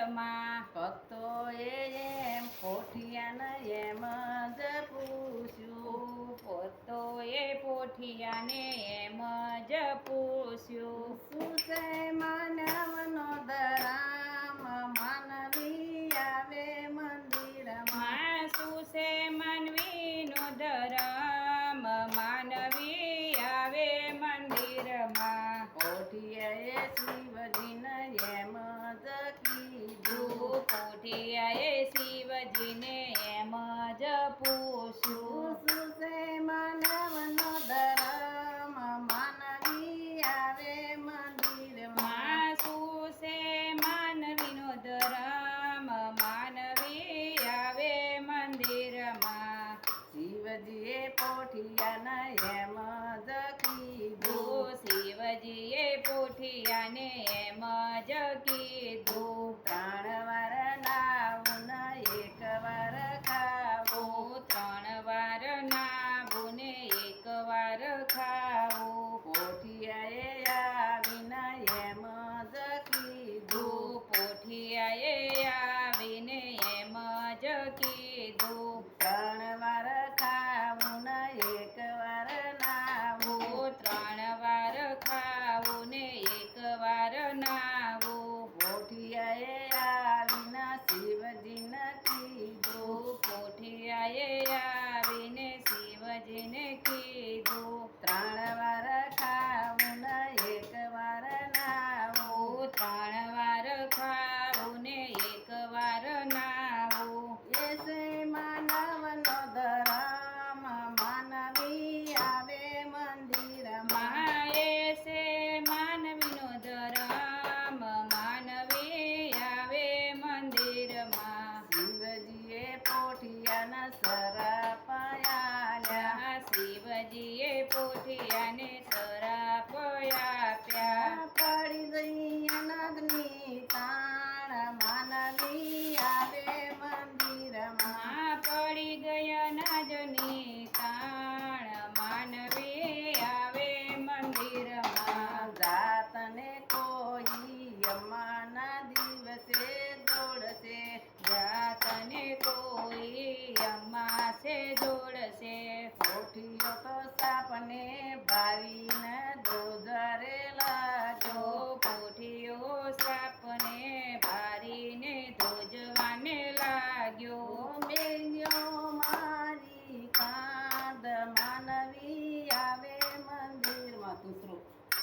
મંદિરમાં. ભક્તોએ એમ પોઠિયાને એમ જ પૂછ્યું. ભક્તોએ પોઠિયાને એમ જ પૂછ્યું. શું છે માનવનો ધરામ, માનવી આવે મંદિરમાં. શું છે માનવીનો ધરમ, માનવી આવે મંદિરમાં. પોઠિયાએ શિવજીને એમ જ કીધું. પોઠિયાએ શિવજીને એમ જ પૂછ્યું. શું છે માનવનો ધર્મ, માનવી આવે મંદિરમાં. શું છે માનવીનો ધરમ, માનવી આવે મંદિરમાં. શિવજીએ પોઠિયાને એમ જ કીધું. શિવજીએ પોઠિયાને એમ જ કીધું. 3 વાર નાવું ને 1 વાર ખાવું. 3 વાર નાવું ને 1 વાર ખાવું. પોઠિયાએ આવીને એમ જ કીધું. પોઠિયાએ આવીને એમ જ કીધું. 3 વાર ખાવું ને 1 વાર નાવું. 3 વાર ખાવું ને 1 વાર નાવું. પોઠિયાએ આવીને શિવજીને કીધું. પોઠિયાએ આવીને શિવજીને કીધું. 3 વાર ખાવું ને 1 વાર નાવું. 3 વાર ખાવું ને 1 વાર નાવું. એસે માનવનો ધર્મ, માનવી આવે મંદિરમાં. છે માનવીનો ધરમ, માનવી આવે મંદિરમાં. શિવજીએ પોઠિયાના સરાપ આલ્યા. શિવજીએ પોઠિયાને સરાપ આપ્યા. પડી ગઈ અનાજની તાણ, માનવી આવે મંદિરમાં. પડી ગયા નાજની તાણ, માનવી આવે મંદિરમાં. જાતને કોઈ અમાના દિવસે દોડશે. જાતને કોઈ અમાસે જોડશે. પોઠિયો તો સાપને ભારીને ધ્રુજરે લાગ્યો. પોઠિયો સાપને ભારીને ધ્રુજવાને લાગ્યો. મેલ્યો મારી કાંદ, માનવી આવે મંદિરમાં.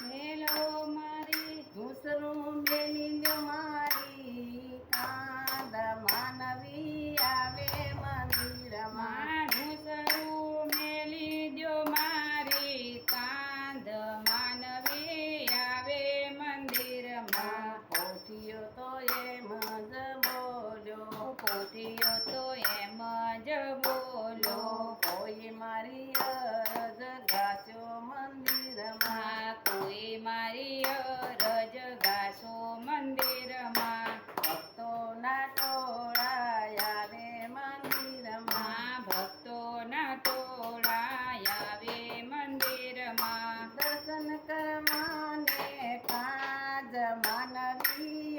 મેલો મારી દૂસરું મેલી દો મારી કાંદ, માનવી આવે મંદિરમાં. ધૂસરું મેલી દ્યો મારી કાંધ, માનવી આવે મંદિરમાં. પોઠિયો તો એમ જ બોલ્યો. પોઠિયો તો એમ જ બોલો. કોઈ મારી અરજ ગાસ્યો મંદિરમાં. કોઈ મારી અરજ ગાશો મંદિરમાં. ભક્તોના ટોળા આવે મંદિરમાં. ભક્તોના ટોળા આવે મંદિરમાં. દર્શન કરવાને કાજ, માનવી